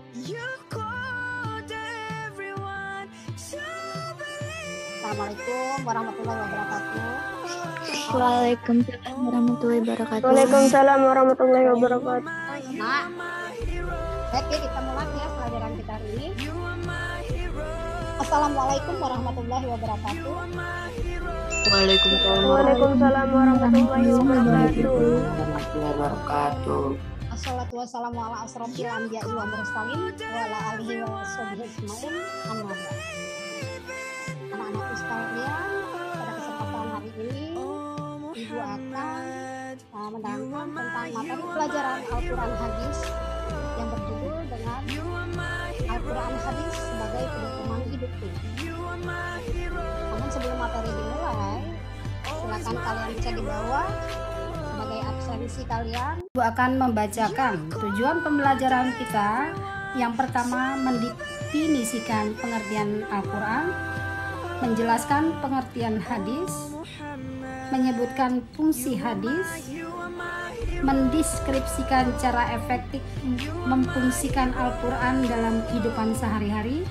Assalamualaikum warahmatullahi wabarakatuh. Waalaikumsalam warahmatullahi wabarakatuh. Waalaikumsalam warahmatullahi wabarakatuh. Nah, oke, kita mulai ya pelajaran kita hari ini. Assalamualaikum warahmatullahi wabarakatuh. Waalaikumsalam warahmatullahi wabarakatuh. Assalatu wassalamu ala asrofil anbiya'i wa mursalin wa ala alihi wa sahbihi ajmain. Amma ba'd. Anak-anakku sekalian, pada kesempatan hari ini Ibu akan menerangkan tentang materi pelajaran Al-Quran Hadis yang berjudul dengan Al-Quran Hadis sebagai pedoman hidupku. Namun sebelum materi dimulai, silakan kalian bisa di bawah sebagai absensi kalian. Ibu akan membacakan tujuan pembelajaran kita. Yang pertama, mendefinisikan pengertian Al-Quran, menjelaskan pengertian hadis, menyebutkan fungsi hadis, mendeskripsikan cara efektif memfungsikan Al-Quran dalam kehidupan sehari-hari,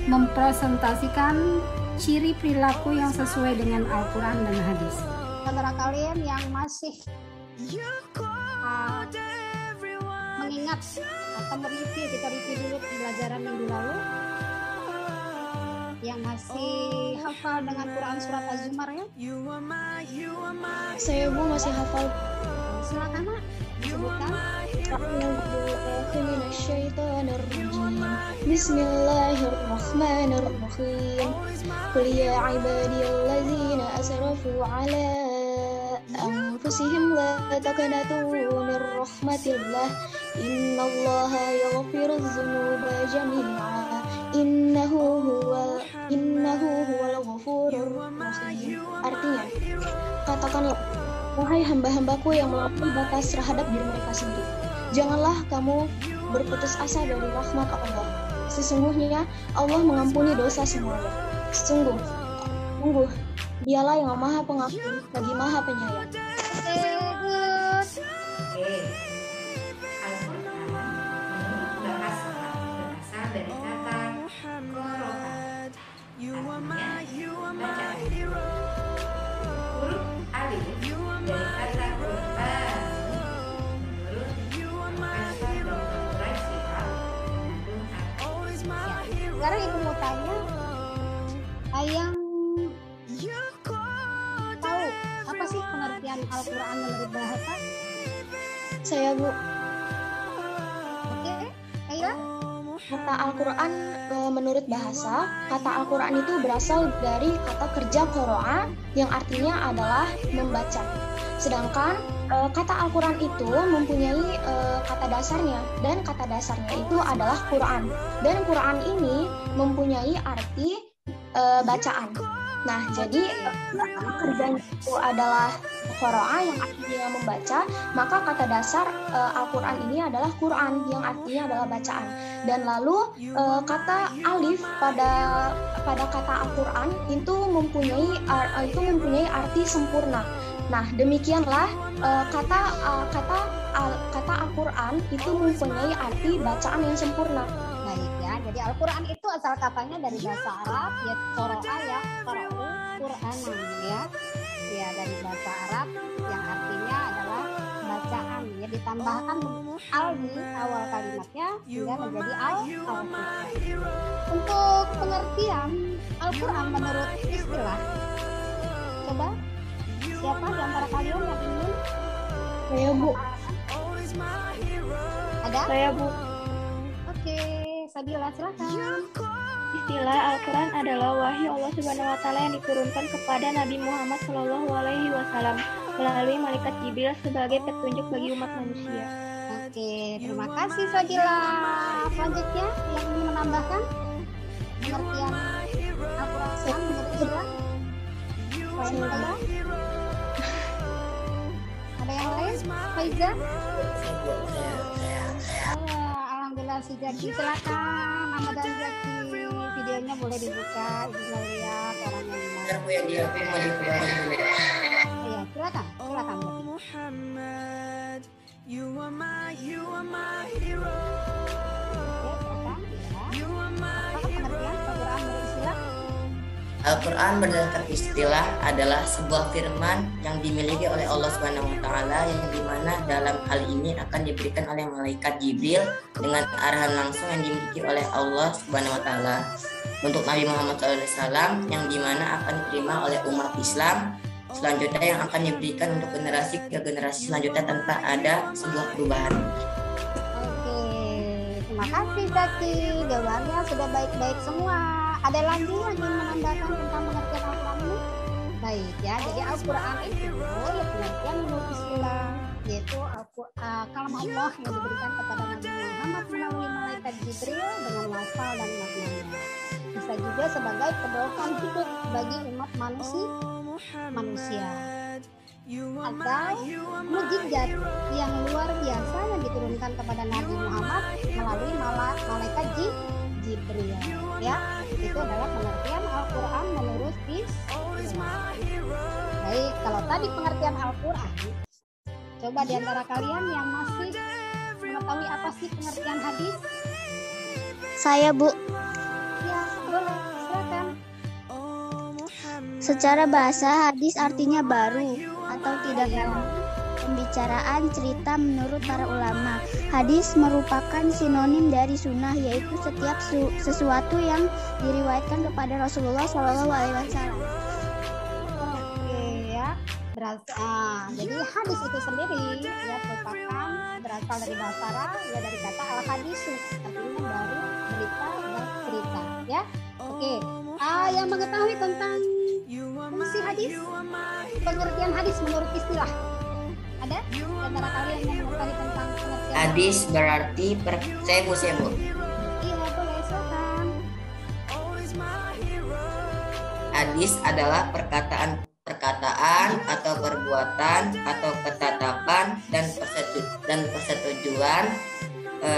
mempresentasikan ciri perilaku yang sesuai dengan Al-Quran dan hadis. Antara kalian yang masih mengingat atau mereview, kita review dulu pembelajaran minggu lalu, yang masih hafal dengan Quran surat Az-Zumar ya? Saya Bu masih hafal. Silakan Nak, disebutkan. Bismillahirrahmanirrahim. Qul ya ibadiyallazina asrafu ala anfusihim la taqnatu min rahmatillah. Innallaha yaghfirudz dzunuba jami'a. Innahu huwal ghafurur rahim. Artinya, katakanlah, wahai hamba-hambaku yang melampaui batas terhadap diri mereka sendiri, janganlah kamu berputus asa dari rahmat Allah. Sesungguhnya Allah mengampuni dosa semuanya. Sungguh, Dialah yang Maha Pengampun lagi Maha Penyayang. Sekarang Ibu mau tanya, yang tahu apa sih pengertian Al-Quran menurut bahasa? Saya Bu. Oke, Aira? Kata Al-Quran menurut bahasa, kata Al-Quran itu berasal dari kata kerja qira'a yang artinya adalah membaca. Sedangkan kata Al-Quran itu mempunyai kata dasarnya, dan kata dasarnya itu adalah Quran. Dan Quran ini mempunyai arti bacaan. Nah, jadi kerjanya itu adalah qira'a yang artinya membaca, maka kata dasar Al-Quran ini adalah Quran yang artinya adalah bacaan. Dan lalu kata alif pada kata Al-Quran itu mempunyai arti sempurna. Nah, demikianlah kata Al-Quran itu mempunyai arti bacaan yang sempurna. Baik ya, jadi Al-Quran itu asal katanya dari bahasa Arab, yaitu qira'a ya, qara'u Qur'anan ya. Ya, dari bahasa Arab yang artinya adalah bacaan ya, ditambahkan al di awal kalimatnya hingga menjadi al-Quran. Untuk pengertian Al-Quran menurut istilah, coba siapa di antara kalian yang ingin? Saya Bu. Ada? Saya Bu. Oke, Sabila silakan. Istilah Al-Quran adalah wahyu Allah Subhanahu wa Ta'ala yang diturunkan kepada Nabi Muhammad SAW melalui malaikat Jibril sebagai petunjuk bagi umat manusia. Oke, terima kasih Sabila. Selanjutnya yang ingin menambahkan pengertian Al-Quran menurut istilah? Ada yang lain? Faiza? Alhamdulillah si Jaki, silakan nama dan Jaki. Videonya boleh dibuka, bisa lihat orangnya gimana. Iya, silakan Jaki. Al-Quran berdasarkan istilah adalah sebuah firman yang dimiliki oleh Allah Subhanahu wa Ta'ala, yang dimana dalam hal ini akan diberikan oleh malaikat Jibril dengan arahan langsung yang dimiliki oleh Allah Subhanahu wa Ta'ala untuk Nabi Muhammad SAW, yang dimana akan diterima oleh umat Islam selanjutnya, yang akan diberikan untuk generasi ke generasi selanjutnya tanpa ada sebuah perubahan. Oke, terima kasih Zaki. Jawabannya sudah baik-baik semua. Ada lagi yang ingin menambahkan tentang pengertian Al-Quran ini? Baik ya, jadi Al-Quran itu ya pengertian menurut istilah, yaitu kalam Allah yang diberikan kepada Nabi Muhammad melalui malaikat Jibril dengan lafal dan maknanya. Bisa juga sebagai pedoman hidup bagi umat manusia. Atau mukjizat yang luar biasa yang diturunkan kepada Nabi Muhammad melalui malaikat Jibril. Ya, itu adalah pengertian Al-Quran menurut Islam. Baik, kalau tadi pengertian Al-Quran, coba di antara kalian yang masih mengetahui apa sih pengertian hadis? Saya, Bu. Ya, boleh, silakan. Secara bahasa, hadis artinya baru atau tidak lama. Pembicaraan cerita menurut para ulama. Hadis merupakan sinonim dari sunnah, yaitu setiap sesuatu yang diriwayatkan kepada Rasulullah SAW. Oke ya, jadi hadis itu sendiri ya berasal dari bahasa Arab, ya dari kata al-hadisu, artinya baru, berita, bercerita ya. Oke, yang mengetahui tentang fungsi hadis, pengertian hadis menurut istilah, ada di antara kalian yang mengetahui tentang pengertian Hadis berarti saya Bu. Iya, boleh, silakan. Hadis adalah perkataan atau perbuatan atau ketetapan dan persetujuan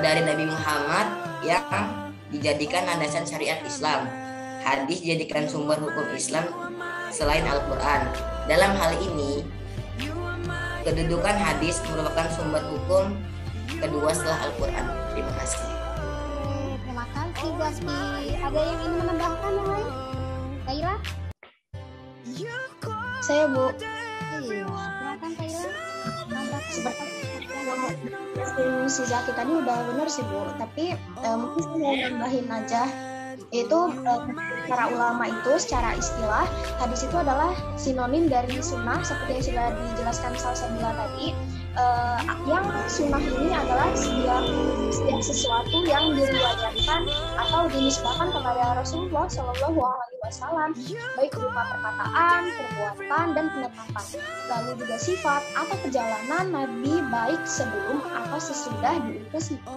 dari Nabi Muhammad yang dijadikan landasan syariat Islam. Hadis dijadikan sumber hukum Islam selain Al-Quran. Dalam hal ini, kedudukan hadis merupakan sumber hukum kedua setelah Al-Quran. Terima kasih. Terima kasih Zaki. Ada yang ingin menambahkan yang lain? Kaira? Saya, Bu. Iya, silakan Kaira. Seperti si Zaki tadi udah benar sih, Bu. Tapi mungkin saya mau nambahin aja. Itu para ulama itu secara istilah, hadis itu adalah sinonim dari sunnah, seperti yang sudah dijelaskan Salsabila tadi. Yang sunnah ini adalah setiap sesuatu yang diriwayatkan atau dinisbahkan kepada Rasulullah SAW, baik berupa perkataan, perbuatan, dan penetapan. Lalu juga sifat atau perjalanan Nabi baik sebelum atau sesudah diutus Nabi.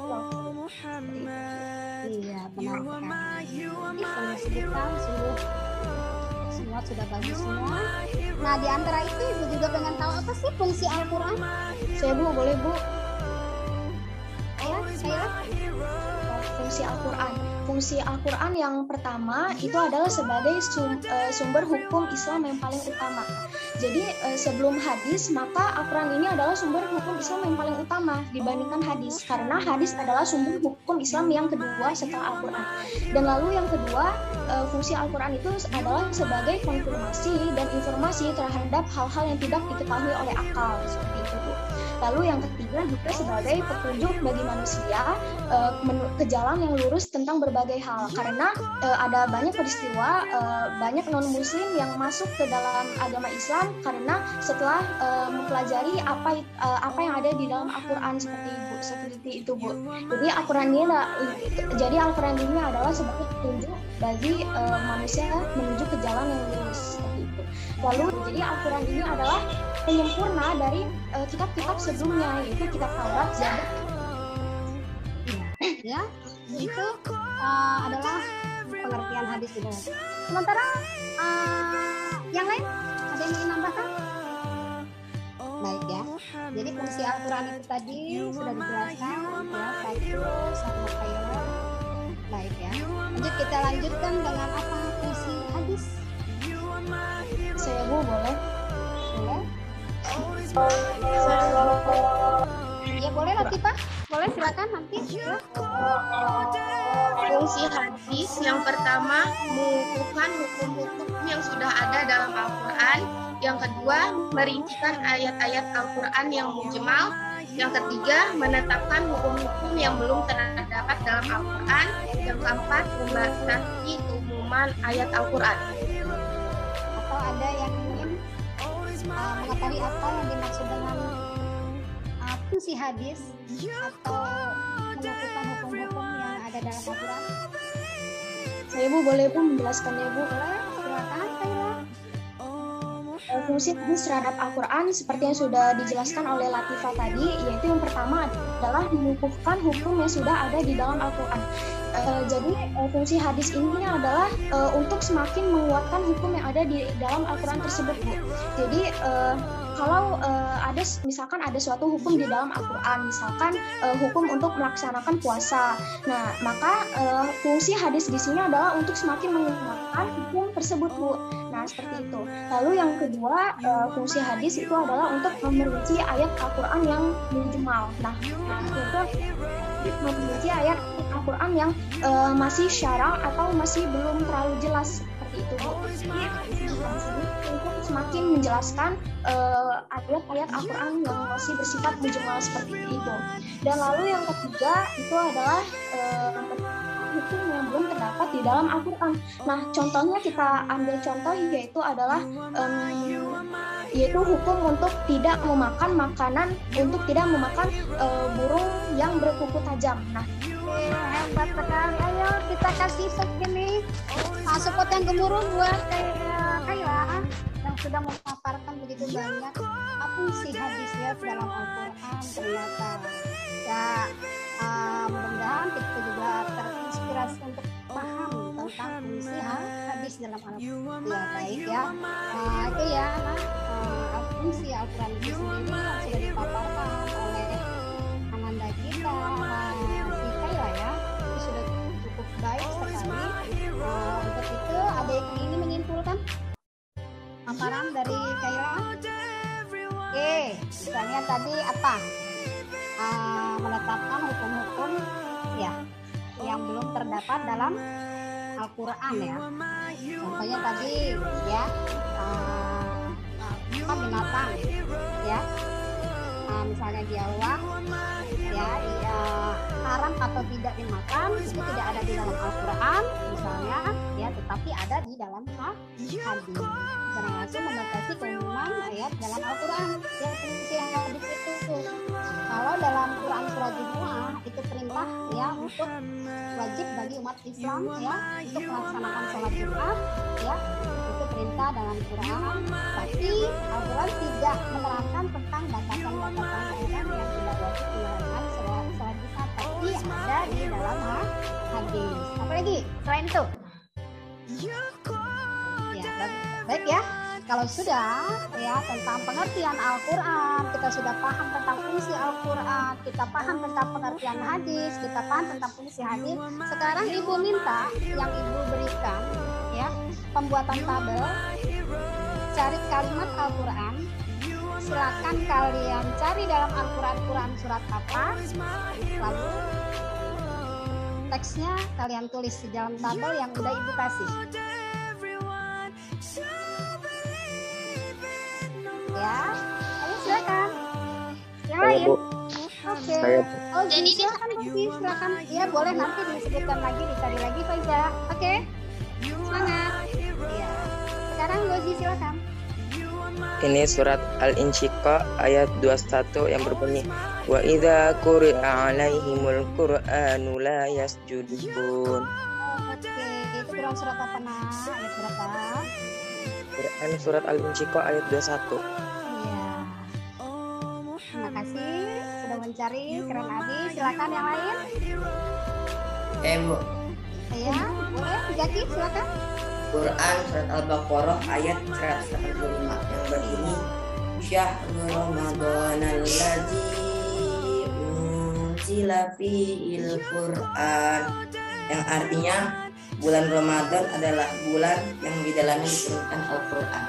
Iya, benar sekali. Ini disebutkan semua sudah bagus semua. Nah, di antara itu Ibu juga pengen tahu apa sih fungsi Al-Quran? Saya, Bu, boleh, Bu? Ya, saya. Fungsi Al-Quran. Fungsi Al-Quran yang pertama itu adalah sebagai sumber hukum Islam yang paling utama. Jadi sebelum hadis, maka Al-Quran ini adalah sumber hukum Islam yang paling utama dibandingkan hadis, karena hadis adalah sumber hukum Islam yang kedua setelah Al-Quran. Dan lalu yang kedua, fungsi Al-Quran itu adalah sebagai konfirmasi dan informasi terhadap hal-hal yang tidak diketahui oleh akal, seperti itu, Bu. Lalu yang ketiga juga sebagai petunjuk bagi manusia ke jalan yang lurus tentang berbagai hal, karena ada banyak peristiwa banyak non-muslim yang masuk ke dalam agama Islam karena setelah mempelajari apa yang ada di dalam Al-Quran, seperti itu, Bu. Jadi Al-Quran ini adalah sebagai petunjuk bagi manusia menuju ke jalan yang lurus, seperti itu. Lalu jadi Al-Quran ini adalah penyempurna dari kitab-kitab sebelumnya, yaitu kitab Taurat, Zabur. Ya, itu adalah pengertian hadis itu. Sementara yang lain ada yang ingin nambahkan? Baik ya. Jadi fungsi Al-Quran itu tadi sudah dijelaskan ya, satu sama Kaira. Baik ya. Kita lanjutkan dengan apa fungsi hadis? Saya, Bu, boleh? Boleh. Ya boleh Latifah, boleh silakan nanti. Ya. Fungsi hadis yang pertama mengukuhkan hukum-hukum yang sudah ada dalam Al-Quran. Yang kedua, merincikan ayat-ayat Al-Quran yang mujmal. Yang ketiga, menetapkan hukum-hukum yang belum terdapat dalam Al-Quran. Yang keempat, membatasi keumuman ayat Al-Quran. Atau ada yang ingin mengetahui apa yang dimaksud dengan fungsi hadis atau melakukan hukum-hukum yang ada dalam Al-Quran? Saya Bu, boleh Bu menjelaskannya Bu? Boleh, silakan Kayla. Fungsi hadis terhadap Al-Quran seperti yang sudah dijelaskan oleh Latifah tadi, yaitu yang pertama adalah mengukuhkan hukum yang sudah ada di dalam Al-Quran. Jadi fungsi hadis ini adalah untuk semakin menguatkan hukum yang ada di dalam Al-Quran tersebut, Bu. Jadi kalau misalkan ada suatu hukum di dalam Al-Quran, misalkan hukum untuk melaksanakan puasa, nah maka fungsi hadis di sini adalah untuk semakin menguatkan hukum tersebut, Bu. Nah seperti itu. Lalu yang kedua, fungsi hadis itu adalah untuk merinci ayat Al-Quran yang mujmal. Nah itu merinci ayat Al-Quran yang masih syara atau masih belum terlalu jelas, seperti itu, Bu. Untuk semakin menjelaskan ayat-ayat Al-Quran yang masih bersifat mujmal seperti itu. Dan lalu yang ketiga itu adalah hukum yang belum terdapat di dalam Al-Quran. Nah, contohnya kita ambil contoh yaitu adalah yaitu hukum untuk tidak memakan makanan, untuk tidak memakan burung yang berkuku tajam. Nah, Hebat sekali. Ayo kita kasih segini support yang gemuruh buat Kayla yang sudah memaparkan begitu banyak fungsi hadis ya dalam Al-Quran ternyata. Ya mudah-mudahan kita juga terinspirasi untuk paham tentang fungsi hadis dalam Al-Quran. Ya baik ya. Itu ya fungsi Al-Quran itu sendiri yang sudah dipaparkan oleh Ananda kita. Baik sekali. Untuk itu ada yang ingin menyimpulkan paparan dari Kayla? Oke, misalnya tadi apa? Menetapkan hukum-hukum ya yang belum terdapat dalam Al-Quran ya. Contohnya tadi ya binatang ya. Misalnya dialog ya haram atau tidak dimakan itu tidak ada di dalam Al-Quran misalnya ya, tetapi ada di dalam hadis. Termasuk membatasi keumuman ayat dalam Al-Quran ya, fungsi yang hadis itu. Kalau dalam Quran surah Jumu'ah itu perintah ya untuk wajib bagi umat Islam ya untuk melaksanakan sholat Jumat ya, itu perintah dalam Quran. Tapi Al-Quran tidak menerangkan tentang batasan-batasan yang tidak wajib dilakukan sholat Jumat, tapi ada di dalam hadis. Apalagi selain itu? Ya, baik ya. Kalau sudah ya tentang pengertian Al-Quran, kita sudah paham tentang fungsi Al-Quran, kita paham tentang pengertian hadis, kita paham tentang fungsi hadis. Sekarang Ibu minta yang Ibu berikan ya pembuatan tabel, cari kalimat Al-Quran. Silakan kalian cari dalam Al-Quran surat apa, lalu teksnya kalian tulis di dalam tabel yang udah Ibu kasih. Ya, ayo silakan. Yang lain? Oke. Oh, jadi silakan Gozi, silakan. Ya boleh nanti disebutkan lagi, dicari lagi Faiza. Oke. Semangat. Ya. Sekarang Gozi silakan. Ini surat Al-Insyiqaq ayat 21 yang berbunyi wa idza quri'a 'alaihimul qur'anu la yasjudun. Oke, itu Quran surat apa nak? Ayat berapa? Quran surat Al-Insyiqaq ayat 21. Iya. Terima kasih sudah mencari, keren Abi. Silakan yang lain. Bu. Ya, boleh. Jaki silakan. Quran surat Al-Baqarah ayat 185 yang berbunyi Syahrul Ramadhanal ladzi unzila fihil Quran, yang artinya bulan Ramadan adalah bulan yang di dalamnya diturunkan Al-Quran.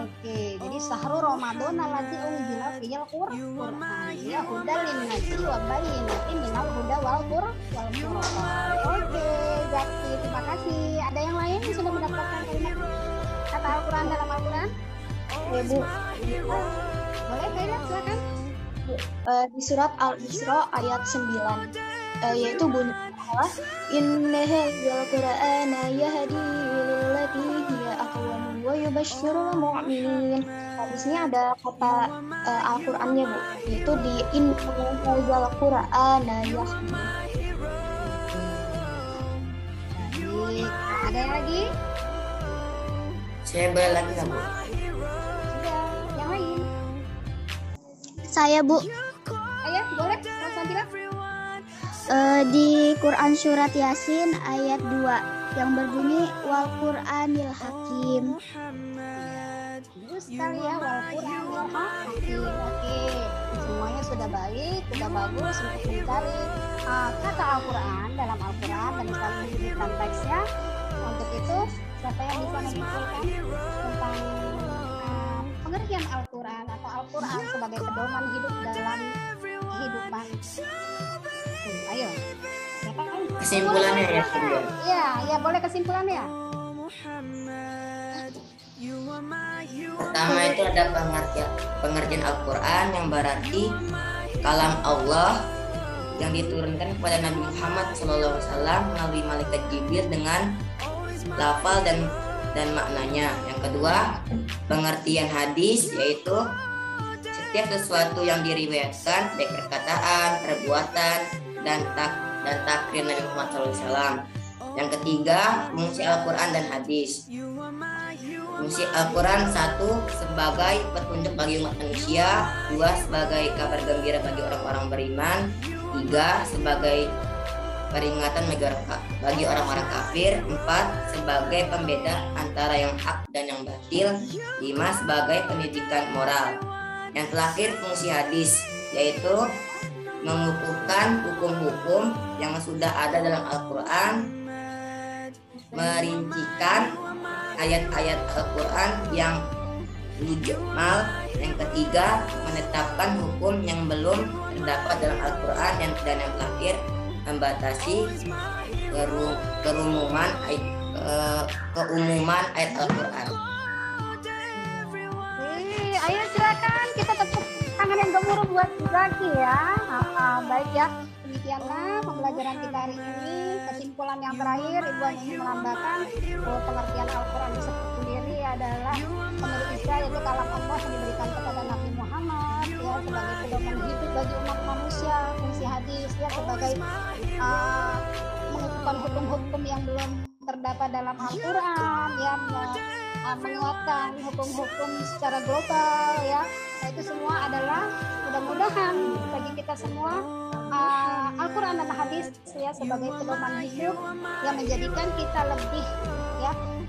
Oke, jadi syahrul Ramadan allazi unzila fihil Qur'an ya hudal linnasi wa bayyinatin minal huda wal furqan. Oke, Zaki, terima kasih. Ada yang lain yang sudah mendapatkan kalimat kata Al-Qur'an dalam Al-Qur'an? Bu. Boleh, Kak, silakan. Di surat Al-Isra ayat 9 yaitu bunyi inna hadzal qur'ana yahdi lillati hiya aqwam wa yubashshirul mu'minin. Habisnya ada kata Al-Qur'annya, Bu, yaitu di inna hadzal qur'ana yahdi. Baik, ada yang lagi? Saya boleh lagi nggak, Bu? Sudah, yang lain? Saya, Bu. Ayah, boleh? Langsung bilang. Di Quran surat Yasin ayat 2 yang berbunyi wal Qur'anil Hakim. Bagus sekali ya, wal Qur'anil Hakim. Oke, semuanya sudah baik, sudah bagus untuk mencari kata Al-Quran dalam Al-Quran dan saling menyebutkan teksnya. Untuk itu, siapa yang bisa menyimpulkan tentang pengertian Al-Quran atau Al-Quran sebagai pedoman hidup dalam kehidupan? Ayo, siapa? Kesimpulannya ya, Bunda. Ya, boleh kesimpulannya. Pertama itu ada pengertian Al-Quran yang berarti kalam Allah yang diturunkan kepada Nabi Muhammad SAW melalui malaikat Jibril dengan lafal dan maknanya. Yang kedua, pengertian hadis yaitu setiap sesuatu yang diriwayatkan baik perkataan, perbuatan dan takrir Nabi Muhammad SAW. Yang ketiga, fungsi Al-Quran dan hadis. Fungsi Al-Quran 1 sebagai petunjuk bagi umat manusia, 2 sebagai kabar gembira bagi orang-orang beriman, 3 sebagai peringatan bagi orang-orang kafir, 4 sebagai pembeda antara yang hak dan yang batil, 5 sebagai pendidikan moral. Yang terakhir fungsi hadis, yaitu mengukuhkan hukum-hukum yang sudah ada dalam Al-Quran, merincikan ayat-ayat Al-Quran yang mujmal. Yang ketiga, menetapkan hukum yang belum terdapat dalam Al-Quran, dan yang terakhir membatasi keumuman ayat Al-Quran. Ayo silakan kita tepuk tangan yang gemuruh buat Zaki ya. Baik ya, demikianlah pembelajaran kita hari ini. Kesimpulan yang terakhir, Ibu ingin menambahkan bahwa pengertian Al-Quran itu sendiri adalah menurut Isra yaitu kalam Allah yang diberikan kepada Nabi Muhammad ya sebagai pedoman hidup bagi umat manusia. Fungsi hadis ya sebagai mengukuhkan hukum-hukum yang belum terdapat dalam Al-Quran ya, menguatkan hukum-hukum secara global ya. Nah, itu semua adalah mudah-mudahan bagi kita semua Al-Quran dan hadis ya sebagai pedoman hidup yang menjadikan kita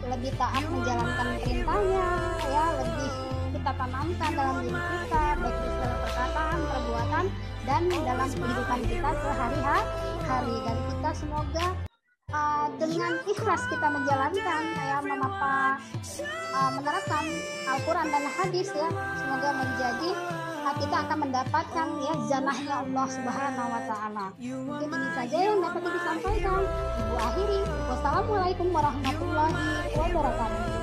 lebih taat menjalankan perintahnya ya, lebih kita tanamkan dalam diri kita baik di segala perkataan, perbuatan dan dalam kehidupan kita sehari-hari. Dan kita semoga dengan ikhlas kita menjalankan ya, menerapkan Al-Quran dan hadis ya, semoga menjadi kita akan mendapatkan ya janahnya Allah Subhanahu wa taala. Mungkin ini saja yang dapat disampaikan. Ibu akhiri. Wassalamualaikum warahmatullahi wabarakatuh.